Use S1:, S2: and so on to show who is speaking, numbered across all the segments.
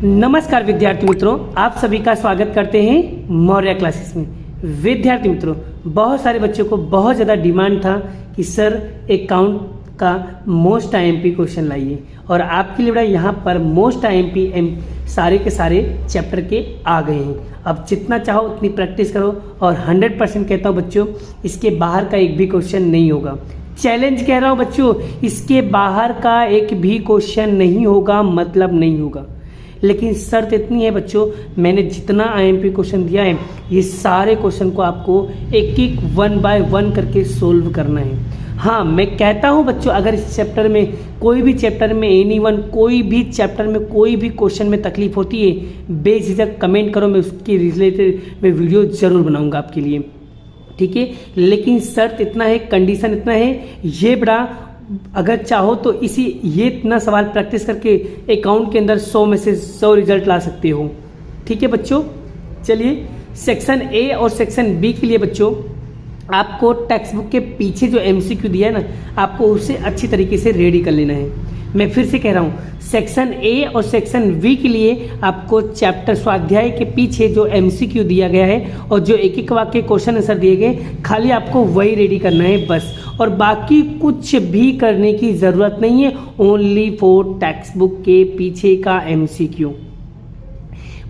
S1: नमस्कार विद्यार्थी मित्रों, आप सभी का स्वागत करते हैं मौर्य क्लासेस में। विद्यार्थी मित्रों, बहुत सारे बच्चों को बहुत ज़्यादा डिमांड था कि सर अकाउंट का मोस्ट आईएमपी क्वेश्चन लाइए, और आपके लिए बड़ा यहाँ पर मोस्ट आईएमपी सारे के सारे चैप्टर के आ गए हैं। अब जितना चाहो उतनी प्रैक्टिस करो, और 100% कहता हूँ बच्चों, इसके बाहर का एक भी क्वेश्चन नहीं होगा। चैलेंज कह रहा हूँ बच्चों, इसके बाहर का एक भी क्वेश्चन नहीं होगा, मतलब नहीं होगा। लेकिन शर्त इतनी है बच्चों, मैंने जितना आईएमपी क्वेश्चन दिया है, ये सारे क्वेश्चन को आपको एक एक 1 बाय 1 करके सोल्व करना है। हाँ, मैं कहता हूँ बच्चों, अगर इस चैप्टर में कोई भी चैप्टर में कोई भी चैप्टर में कोई भी क्वेश्चन में तकलीफ होती है, बेझिझक कमेंट करो, मैं उसके रिलेटेड मैं वीडियो ज़रूर बनाऊँगा आपके लिए, ठीक है। लेकिन शर्त इतना है, कंडीशन इतना है, ये बड़ा अगर चाहो तो ये इतना सवाल प्रैक्टिस करके अकाउंट के अंदर 100 में से 100 रिजल्ट ला सकते हो, ठीक है बच्चों। चलिए, सेक्शन ए और सेक्शन बी के लिए बच्चों आपको टेक्स्ट बुक के पीछे जो एमसीक्यू दिया है ना, आपको उसे अच्छी तरीके से रेडी कर लेना है। मैं फिर से कह रहा हूँ, सेक्शन ए और सेक्शन बी के लिए आपको चैप्टर स्वाध्याय के पीछे जो एमसीक्यू दिया गया है और जो एक एक वाक्य क्वेश्चन आंसर दिए गए, खाली आपको वही रेडी करना है बस, और बाकी कुछ भी करने की ज़रूरत नहीं है। ओनली फॉर टेक्स्ट बुक के पीछे का एमसीक्यू।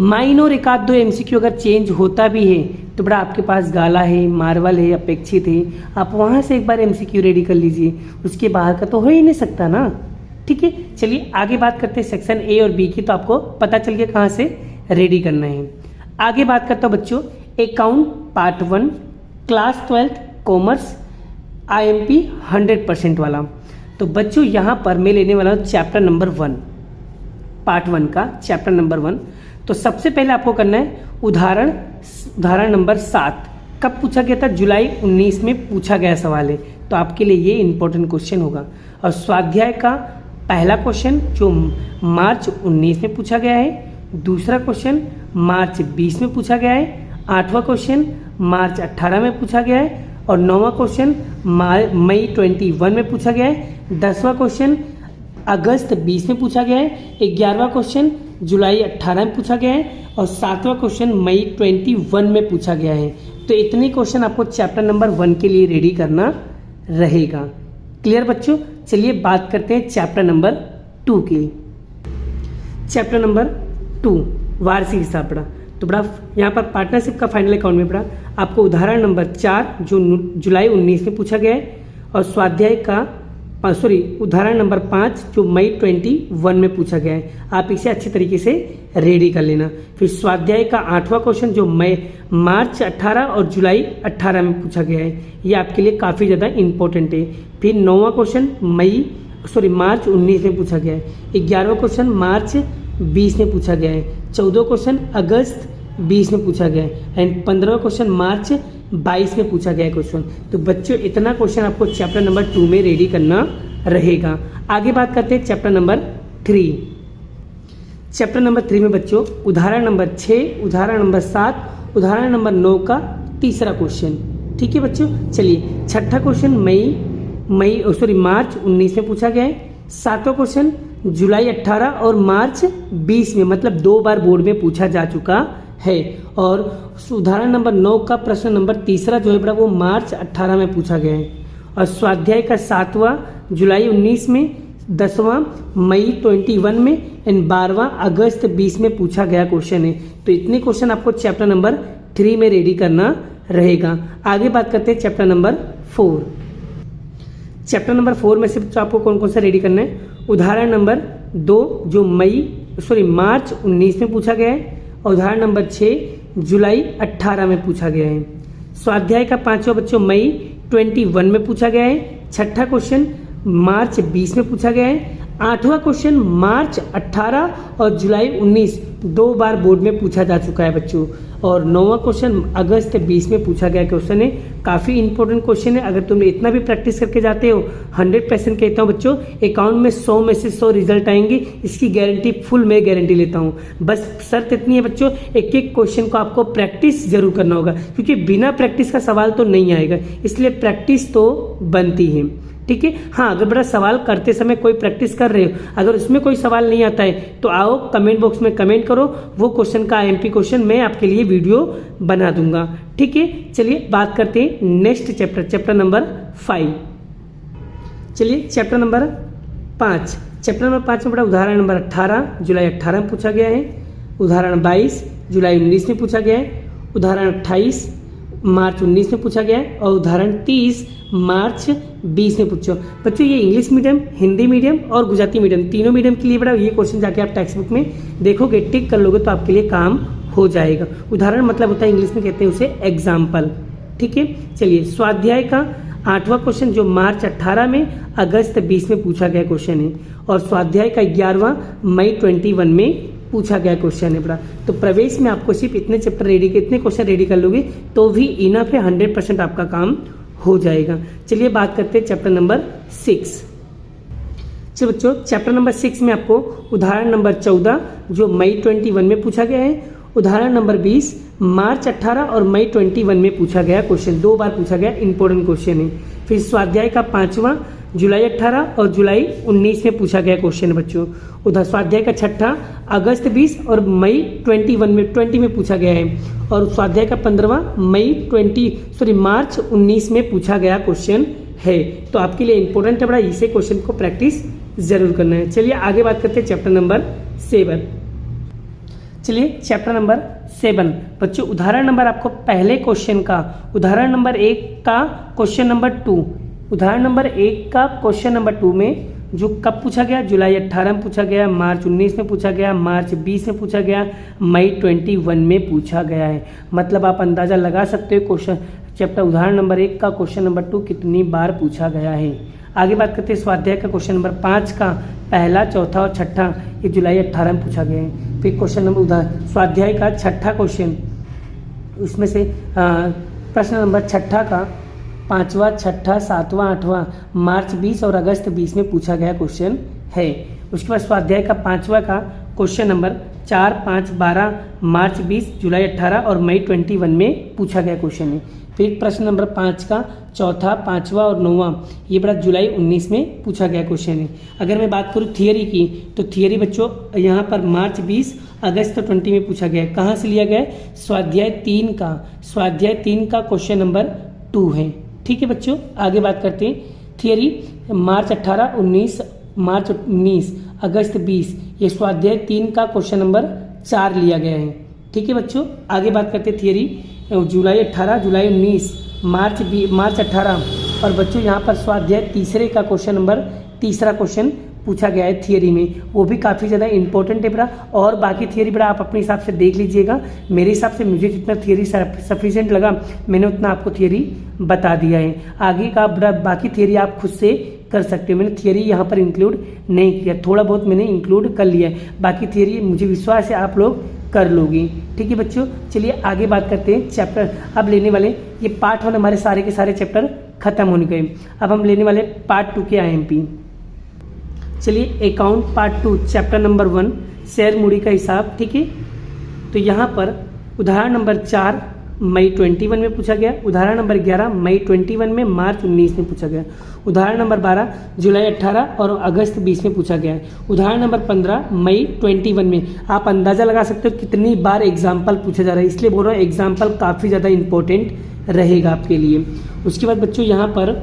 S1: माइनर एक आध दो एमसीक्यू अगर चेंज होता भी है तो बड़ा आपके पास गाला है, मार्वल है, अपेक्षित है, आप वहाँ से एक बार एमसीक्यू रेडी कर लीजिए, उसके बाहर का तो हो ही नहीं सकता ना, ठीक है। चलिए आगे बात करते हैं सेक्शन ए और बी की, तो आपको पता चल गया कहाँ से रेडी करना है। आगे बात करता हूँ बच्चों, account part 1 class 12 commerce IMP 100% वाला। तो बच्चों यहाँ पर मैं लेने वाला हूँ चैप्टर नंबर 1, पार्ट 1 का चैप्टर नंबर 1। तो सबसे पहले आपको करना है उदाहरण नंबर 7। कब पूछा गया था? जुलाई 19 में पूछा गया सवाल है, तो आपके लिए ये इंपॉर्टेंट क्वेश्चन होगा। और स्वाध्याय का पहला क्वेश्चन जो मार्च 19 में पूछा गया है, दूसरा क्वेश्चन मार्च 20 में पूछा गया है, 8वां क्वेश्चन मार्च 18 में पूछा गया है, और 9वां क्वेश्चन मई 21 में पूछा गया है, 10वां क्वेश्चन अगस्त 20 में पूछा गया है, 11वां क्वेश्चन जुलाई 18 में पूछा गया है, और 7वां क्वेश्चन मई 21 में पूछा गया है। तो इतने क्वेश्चन आपको चैप्टर नंबर 1 के लिए रेडी करना रहेगा। क्लियर बच्चों? चलिए बात करते हैं चैप्टर नंबर 2 की। चैप्टर नंबर 2 वार्षिक हिसाब पड़ा, तो बड़ा यहाँ पर पार्टनरशिप का फाइनल अकाउंट में पड़ा आपको उदाहरण नंबर 4 जो जुलाई 19 में पूछा गया है, और स्वाध्याय का उदाहरण नंबर 5 जो मई 21 में पूछा गया है। आप इसे अच्छी तरीके से रेडी कर लेना। फिर स्वाध्याय का 8वां क्वेश्चन जो मार्च 18 और जुलाई 18 में पूछा गया है, ये आपके लिए काफ़ी ज़्यादा इंपॉर्टेंट है। फिर 9वां क्वेश्चन मार्च 19 में पूछा गया है, 11वां क्वेश्चन मार्च 20 में पूछा गया है, 14वां क्वेश्चन अगस्त 20 में पूछा गया है, एंड 15वां क्वेश्चन मार्च 22 में पूछा गया क्वेश्चन। तो बच्चों इतना क्वेश्चन आपको चैप्टर नंबर 2 में रेडी करना रहेगा। आगे बात करते हैं चैप्टर नंबर 3। चैप्टर नंबर 3 में बच्चों उदाहरण नंबर 6, उदाहरण नंबर 7, उदाहरण नंबर 9 का तीसरा क्वेश्चन, ठीक है बच्चों। चलिए, छठा क्वेश्चन मार्च 19 में पूछा गया है, 7वां क्वेश्चन जुलाई 18 और मार्च 20 में, मतलब 2 बार बोर्ड में पूछा जा चुका है, और उदाहरण नंबर 9 का प्रश्न नंबर तीसरा जो है बड़ा वो मार्च 18 में पूछा गया है, और स्वाध्याय का 7वां जुलाई 19 में, 10वां मई 21 में, एंड 12वां अगस्त 20 में पूछा गया क्वेश्चन है। तो इतने क्वेश्चन आपको चैप्टर नंबर 3 में रेडी करना रहेगा। आगे बात करते हैं चैप्टर नंबर 4। चैप्टर नंबर 4 में से तो आपको कौन कौन सा रेडी करना है? उदाहरण नंबर 2 जो मार्च 19 में पूछा गया है, और उदाहरण नंबर 6 जुलाई 18 में पूछा गया है। स्वाध्याय का 5वां बच्चों मई 21 में पूछा गया है, 6ठा क्वेश्चन मार्च 20 में पूछा गया है, 8वां क्वेश्चन मार्च 18 और जुलाई 19 2 बार बोर्ड में पूछा जा चुका है बच्चों, और 9वां क्वेश्चन अगस्त 20 में पूछा गया क्वेश्चन है। काफ़ी इंपॉर्टेंट क्वेश्चन है। अगर तुमने इतना भी प्रैक्टिस करके जाते हो, 100% कहता हूँ बच्चों, अकाउंट में 100 में से 100 रिजल्ट आएंगे, इसकी गारंटी फुल मैं गारंटी लेता हूँ। बस शर्त इतनी है बच्चों, एक एक क्वेश्चन को आपको प्रैक्टिस जरूर करना होगा, क्योंकि बिना प्रैक्टिस का सवाल तो नहीं आएगा, इसलिए प्रैक्टिस तो बनती है। ठीक है। हाँ, अगर बड़ा सवाल करते समय कोई प्रैक्टिस कर रहे हो, अगर उसमें कोई सवाल नहीं आता है तो आओ कमेंट बॉक्स में कमेंट करो, वो क्वेश्चन का IMP क्वेश्चन मैं आपके लिए वीडियो बना दूंगा, ठीक है। चलिए बात करते हैं नेक्स्ट चैप्टर, चैप्टर नंबर 5। चलिए चैप्टर नंबर 5, चैप्टर नंबर 5 में बड़ा उदाहरण नंबर 18 जुलाई 18 में पूछा गया है, उदाहरण 22 जुलाई 19 में पूछा गया है, उदाहरण 28 मार्च 19 में पूछा गया है और उदाहरण 30 मार्च 20 में पूछो। बच्चों ये इंग्लिश मीडियम, हिंदी मीडियम और गुजराती मीडियम तीनों मीडियम के लिए बड़ा ये क्वेश्चन जाके आप टेक्स्ट बुक में देखोगे, टिक कर लोगे तो आपके लिए काम हो जाएगा। उदाहरण मतलब होता है इंग्लिश में कहते हैं उसे एग्जाम्पल, ठीक है। चलिए स्वाध्याय का 8वां क्वेश्चन जो मार्च 18 में अगस्त 20 में पूछा गया क्वेश्चन है और स्वाध्याय का 11वां मई 21 में पूछा गया क्वेश्चन है बड़ा। तो प्रवेश में आपको सिर्फ इतने चैप्टर रेडी के इतने क्वेश्चन रेडी कर लोगे तो भी इनफ है, 100% आपका काम हो जाएगा। चलिए बात करते हैं चैप्टर नंबर 6। चलिए बच्चों चैप्टर नंबर 6 में आपको उदाहरण नंबर 14 जो मई 21 में पूछा गया है, उदाहरण नंबर 20 मार्च 18 और मई 21 में पूछा गया क्वेश्चन, 2 बार पूछा गया इंपॉर्टेंट क्वेश्चन है। फिर स्वाध्याय का 5वां जुलाई 18 और जुलाई 19 में पूछा गया क्वेश्चन है बच्चों। उधर स्वाध्याय का 6ठा अगस्त 20 और मई 20 में पूछा गया है और स्वाध्याय का 15वां मार्च 19 में पूछा गया क्वेश्चन है। तो आपके लिए इंपॉर्टेंट है बड़ा, इसे क्वेश्चन को प्रैक्टिस जरूर करना है। चलिए आगे बात करते हैं चैप्टर नंबर 7। चलिए चैप्टर नंबर 7 बच्चों उदाहरण नंबर आपको पहले क्वेश्चन का उदाहरण नंबर 1 का क्वेश्चन नंबर 2, उदाहरण नंबर 1 का क्वेश्चन नंबर 2 में जो कब पूछा गया, जुलाई 18 में पूछा गया, मार्च 19 में पूछा गया, मार्च 20 में पूछा गया, मई 21 में पूछा गया है। मतलब आप अंदाजा लगा सकते हो क्वेश्चन चैप्टर उदाहरण नंबर 1 का क्वेश्चन नंबर 2 कितनी बार पूछा गया है। आगे बात करते हैं स्वाध्याय का क्वेश्चन नंबर 5 का पहला, चौथा और छठा, ये जुलाई 18 में पूछा गया है। फिर क्वेश्चन नंबर स्वाध्याय का 6ठा क्वेश्चन, उसमें से प्रश्न नंबर 6ठा का 5वां, 6ठा, 7वां, 8वां मार्च 20 और अगस्त 20 में पूछा गया क्वेश्चन है। उसके बाद स्वाध्याय का 5वां का क्वेश्चन नंबर 4, 5, 12 मार्च 20, जुलाई 18 और मई 21 में पूछा गया क्वेश्चन है। फिर प्रश्न नंबर 5 का चौथा, 5वां और 9वां ये बड़ा जुलाई 19 में पूछा गया क्वेश्चन है। अगर मैं बात करूँ थियरी की तो थियरी बच्चों यहाँ पर मार्च 20 अगस्त 20 में पूछा गया है। कहाँ से लिया गया है, स्वाध्याय 3 का क्वेश्चन नंबर 2 है, ठीक है बच्चों। आगे बात करते हैं थियरी मार्च 18, 19 मार्च 19 अगस्त 20 ये स्वाध्याय 3 का क्वेश्चन नंबर 4 लिया गया है, ठीक है बच्चों। आगे बात करते हैं थियरी जुलाई 18, जुलाई 19 मार्च 18 और बच्चों यहाँ पर स्वाध्याय तीसरे का क्वेश्चन नंबर तीसरा क्वेश्चन पूछा गया है थियरी में, वो भी काफ़ी ज़्यादा इंपॉर्टेंट है बड़ा। और बाकी थियरी बड़ा आप अपने हिसाब से देख लीजिएगा, मेरे हिसाब से मुझे जितना थियरी सफिशिएंट लगा मैंने उतना आपको थियरी बता दिया है। आगे का बड़ा बाकी थियरी आप खुद से कर सकते हो, मैंने थियरी यहाँ पर इंक्लूड नहीं किया, थोड़ा बहुत मैंने इंक्लूड कर लिया है, बाकी थियरी मुझे विश्वास है आप लोग कर लोगी, ठीक है बच्चों। चलिए आगे बात करते हैं चैप्टर अब लेने वाले, ये पार्ट 1 हमारे सारे के सारे चैप्टर खत्म होने गए। अब हम लेने वाले पार्ट 2 के IMP। चलिए account part 2 chapter number 1 share Moody का हिसाब, ठीक है। तो यहाँ पर उदाहरण नंबर 4 मई 21 में पूछा गया, उदाहरण नंबर 11 मई 21 में मार्च 19 में पूछा गया, उदाहरण नंबर 12 जुलाई 18 और अगस्त 20 में पूछा गया है, उदाहरण नंबर 15 मई 21 में। आप अंदाज़ा लगा सकते हो कितनी बार एग्जाम्पल पूछा जा रहा है, इसलिए बोल रहा हूँ एग्जाम्पल काफ़ी ज़्यादा इंपॉर्टेंट रहेगा आपके लिए। उसके बाद बच्चों यहाँ पर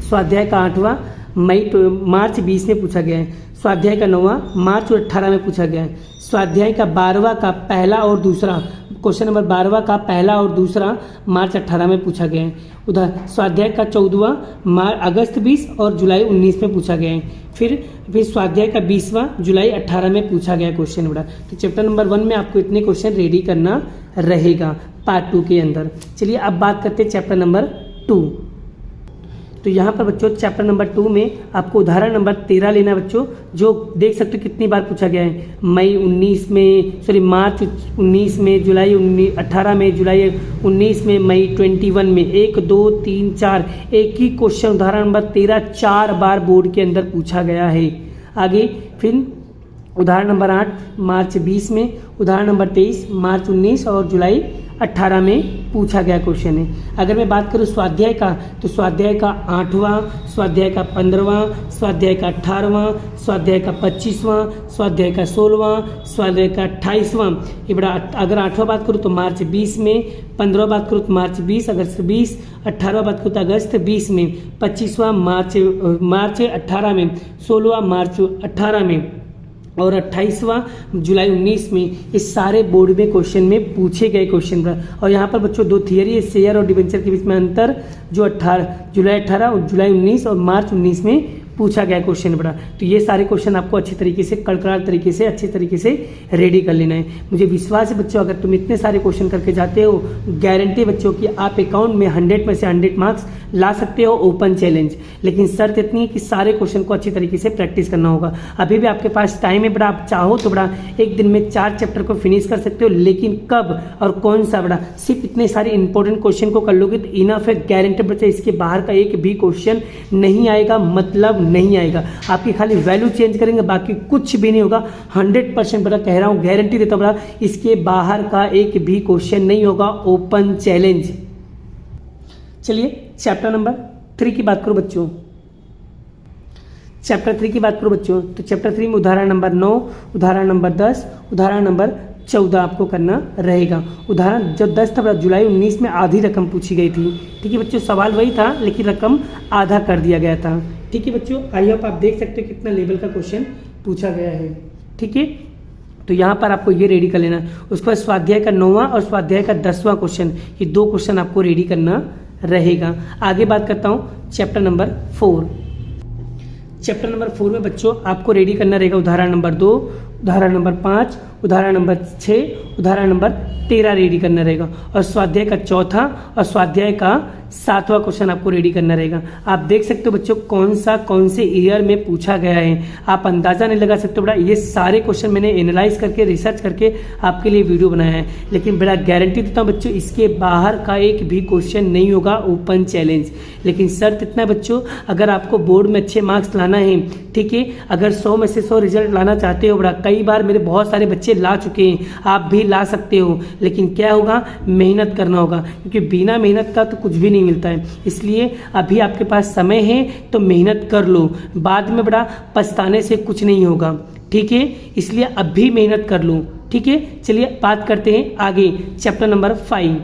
S1: स्वाध्याय का 8वां मार्च 20 में पूछा गया है, स्वाध्याय का 9वां मार्च 18 में पूछा गया है, स्वाध्याय का 12वां का पहला और दूसरा क्वेश्चन नंबर 12वां का पहला और दूसरा मार्च 18 में पूछा गया है, उधर स्वाध्याय का 14वां अगस्त 20 और जुलाई 19 में पूछा गया है। फिर स्वाध्याय का 20वां जुलाई 18 में पूछा गया क्वेश्चन बड़ा। तो चैप्टर नंबर 1 में आपको इतने क्वेश्चन रेडी करना रहेगा पार्ट 2 के अंदर। चलिए अब बात करते हैं चैप्टर नंबर 2। तो यहाँ पर बच्चों चैप्टर नंबर 2 में आपको उदाहरण नंबर 13 लेना है बच्चों, जो देख सकते हो कितनी बार पूछा गया है, मार्च 19 में, जुलाई 18 में, जुलाई 19 में, मई 21 में, 1 2 3 4 एक ही क्वेश्चन उदाहरण नंबर 13 4 बार बोर्ड के अंदर पूछा गया है। आगे फिर उदाहरण नंबर 8 मार्च 20 में, उदाहरण नंबर 23 मार्च 19 और जुलाई 18 में पूछा गया क्वेश्चन है। अगर मैं बात करूँ स्वाध्याय का, तो स्वाध्याय का 8वां, स्वाध्याय का 15वां, स्वाध्याय का 18वां, स्वाध्याय का 25वां, स्वाध्याय का 16वां, स्वाध्याय का 28वां। ये बड़ा, अगर 8वां बात करूँ तो मार्च 20 में, 15वां बात करूँ तो मार्च 20 अगस्त 20, 18वां बात करूँ तो अगस्त 20 में, 25वां मार्च 18 में, 16वां मार्च 18 में और 28वां जुलाई 19 में। ये सारे बोर्ड में क्वेश्चन में पूछे गए क्वेश्चन। और यहाँ पर बच्चों दो थियरी है, शेयर और डिबेंचर के बीच में अंतर, जो जुलाई 18 और जुलाई 19 और मार्च 19 में पूछा गया क्वेश्चन बड़ा। तो ये सारे क्वेश्चन आपको अच्छे तरीके से, कड़कड़ार तरीके से, अच्छे तरीके से रेडी कर लेना है। मुझे विश्वास है बच्चों, अगर तुम इतने सारे क्वेश्चन करके जाते हो, गारंटी बच्चों कि आप अकाउंट में 100 में से 100 मार्क्स ला सकते हो, ओपन चैलेंज। लेकिन शर्त इतनी है कि सारे क्वेश्चन को अच्छी तरीके से प्रैक्टिस करना होगा। अभी भी आपके पास टाइम है बड़ा, आप चाहो तो बड़ा एक दिन में 4 चैप्टर को फिनिश कर सकते हो। लेकिन कब और कौन सा बड़ा, सिर्फ इतने सारे इंपॉर्टेंट क्वेश्चन को कर लोगे तो इनफ है। गारंटी बच्चा इसके बाहर का एक भी क्वेश्चन नहीं आएगा, मतलब नहीं आएगा। आपकी खाली वैल्यू चेंज करेंगे, बाकी कुछ भी नहीं होगा। 100% बड़ा कह रहा हूं, गारंटी देता हूं बड़ा, इसके बाहर का एक भी क्वेश्चन नहीं होगा, ओपन चैलेंज। चलिए चैप्टर नंबर 3 की बात करो बच्चों। चैप्टर 3 की बात करो बच्चों, तो चैप्टर 3 में उदाहरण नंबर 9, उदाहरण नंबर 10, उदाहरण नंबर 14 आपको करना रहेगा। उदाहरण जो 10 था जुलाई 19 में आधी रकम पूछी गई थी। ठीक है बच्चों, सवाल वही था लेकिन रकम आधा कर दिया गया था। ठीक है बच्चों, आई होप आप देख सकते हो कितना लेवल का क्वेश्चन पूछा गया है। ठीक है, तो यहाँ पर आपको ये रेडी कर लेना। उसके बाद स्वाध्याय का 9वां और स्वाध्याय का 10वां क्वेश्चन, ये 2 क्वेश्चन आपको रेडी करना रहेगा। आगे बात करता हूँ चैप्टर नंबर 4। चैप्टर नंबर 4 में बच्चों आपको रेडी करना रहेगा उदाहरण नंबर 2, उदाहरण नंबर 5, उदाहरण नंबर 6, उदाहरण नंबर 13 रेडी करना रहेगा। और स्वाध्याय का 4था और स्वाध्याय का 7वां क्वेश्चन आपको रेडी करना रहेगा। आप देख सकते हो बच्चों कौन से ईयर में पूछा गया है, आप अंदाजा नहीं लगा सकते। बड़ा ये सारे क्वेश्चन मैंने एनालाइज करके, रिसर्च करके आपके लिए वीडियो बनाया है। लेकिन बड़ा गारंटी देता हूँ बच्चों, इसके बाहर का एक भी क्वेश्चन नहीं होगा, ओपन चैलेंज। लेकिन शर्त इतना है बच्चों, अगर आपको बोर्ड में अच्छे मार्क्स लाना है, ठीक है, अगर 100 में से 100 रिजल्ट लाना चाहते हो, बड़ा कई बार मेरे बहुत सारे बच्चे ला चुके हैं, आप भी ला सकते हो। लेकिन क्या होगा, मेहनत करना होगा, क्योंकि बिना मेहनत का तो कुछ भी नहीं मिलता है। इसलिए अभी आपके पास समय है तो मेहनत कर लो, बाद में बड़ा पछताने से कुछ नहीं होगा। ठीक है, इसलिए अभी मेहनत कर लो। ठीक है, चलिए बात करते हैं आगे चैप्टर नंबर 5।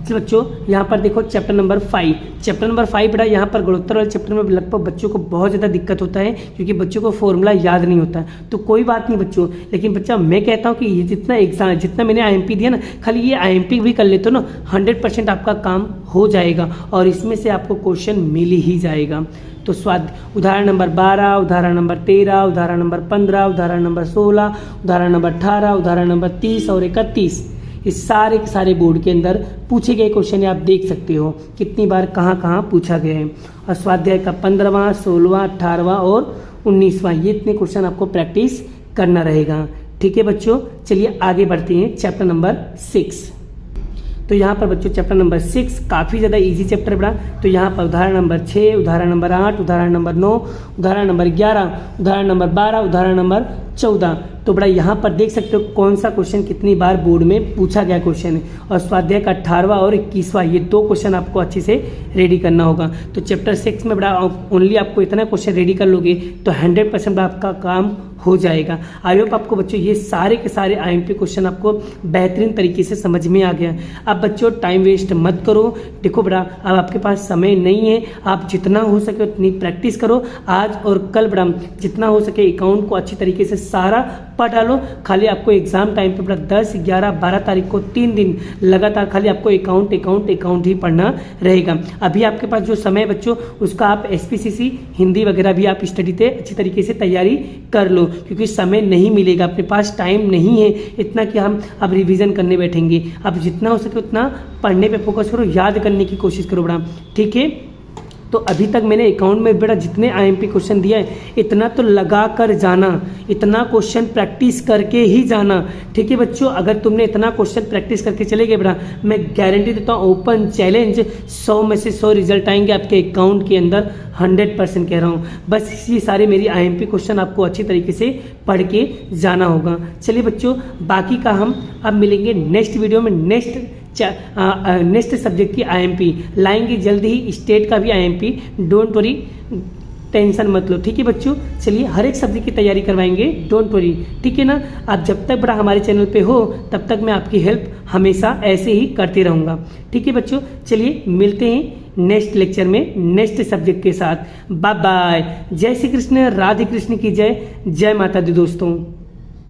S1: बच्चों यहाँ पर देखो चैप्टर नंबर 5। चैप्टर नंबर 5 बेटा यहाँ पर गुणोत्तर वाले चैप्टर में लगभग बच्चों को बहुत ज़्यादा दिक्कत होता है, क्योंकि बच्चों को फॉर्मूला याद नहीं होता है। तो कोई बात नहीं बच्चों, लेकिन बच्चा मैं कहता हूँ कि ये जितना एग्जाम, जितना मैंने IMP दिया ना, खाली ये IMP भी कर लेते हो ना, 100% आपका काम हो जाएगा और इसमें से आपको क्वेश्चन मिल ही जाएगा। तो उदाहरण नंबर 12, उदाहरण नंबर 13, उदाहरण नंबर 15, उदाहरण नंबर 16, उदाहरण नंबर 18, उदाहरण नंबर 30 और 31, इस सारे के सारे बोर्ड के अंदर पूछे गए क्वेश्चन आप देख सकते हो कितनी बार कहाँ पूछा गया है। और स्वाध्याय का 15वां, 16वां, 18वां और 19वां, ये इतने क्वेश्चन आपको प्रैक्टिस करना रहेगा। ठीक है बच्चों, चलिए आगे बढ़ते हैं चैप्टर नंबर 6। तो यहाँ पर बच्चों चैप्टर नंबर 6 काफ़ी ज़्यादा इजी चैप्टर बड़ा। तो यहाँ पर उदाहरण नंबर 6, उदाहरण नंबर 8, उदाहरण नंबर 9, उदाहरण नंबर 11, उदाहरण नंबर 12, उदाहरण नंबर 14। तो बड़ा यहाँ पर देख सकते हो कौन सा क्वेश्चन कितनी बार बोर्ड में पूछा गया क्वेश्चन है। और स्वाध्याय का 18वां और 21वां, ये 2 क्वेश्चन आपको अच्छे से रेडी करना होगा। तो चैप्टर 6 में बड़ा ओनली आपको इतना क्वेश्चन रेडी कर लोगे तो 100% आपका काम हो जाएगा। आई होप आपको बच्चों ये सारे के सारे IMP क्वेश्चन आपको बेहतरीन तरीके से समझ में आ गया। अब बच्चों टाइम वेस्ट मत करो। देखो बड़ा अब आपके पास समय नहीं है, आप जितना हो सके उतनी प्रैक्टिस करो। आज और कल बड़ा जितना हो सके अकाउंट को अच्छी तरीके से सारा पढ़ डालो। खाली आपको एग्जाम टाइम पे बड़ा 10, 11, 12 तारीख को 3 दिन लगातार खाली आपको अकाउंट ही पढ़ना रहेगा। अभी आपके पास जो समय है बच्चों, उसका आप SPCC हिंदी वगैरह भी आप स्टडी पे अच्छी तरीके से तैयारी कर लो, क्योंकि समय नहीं मिलेगा, अपने पास टाइम नहीं है इतना कि हम अब रिवीजन करने बैठेंगे। अब जितना हो सके उतना पढ़ने पे फोकस करो, याद करने की कोशिश करो बड़ा। ठीक है, तो अभी तक मैंने अकाउंट में बेटा जितने IMP क्वेश्चन दिया है इतना तो लगा कर जाना, इतना क्वेश्चन प्रैक्टिस करके ही जाना। ठीक है बच्चों, अगर तुमने इतना क्वेश्चन प्रैक्टिस करके चले गए बेटा, मैं गारंटी देता हूँ ओपन चैलेंज 100 में से 100 रिजल्ट आएंगे आपके अकाउंट के अंदर, 100% कह रहा हूँ। बस ये सारे मेरी IMP क्वेश्चन आपको अच्छी तरीके से पढ़ के जाना होगा। चलिए बच्चों, बाकी का हम अब मिलेंगे नेक्स्ट वीडियो में। नेक्स्ट सब्जेक्ट की IMP लाएंगे जल्दी ही, स्टेट का भी IMP, डोंट वरी, टेंशन मत लो। ठीक है बच्चों, चलिए हर एक सब्जेक्ट की तैयारी करवाएंगे, डोंट वरी। ठीक है ना, आप जब तक बड़ा हमारे चैनल पे हो तब तक मैं आपकी हेल्प हमेशा ऐसे ही करते रहूँगा। ठीक है बच्चों, चलिए मिलते हैं नेक्स्ट लेक्चर में नेक्स्ट सब्जेक्ट के साथ। Bye bye. जय श्री कृष्ण, राधे कृष्ण की जय, जय माता दी दोस्तों।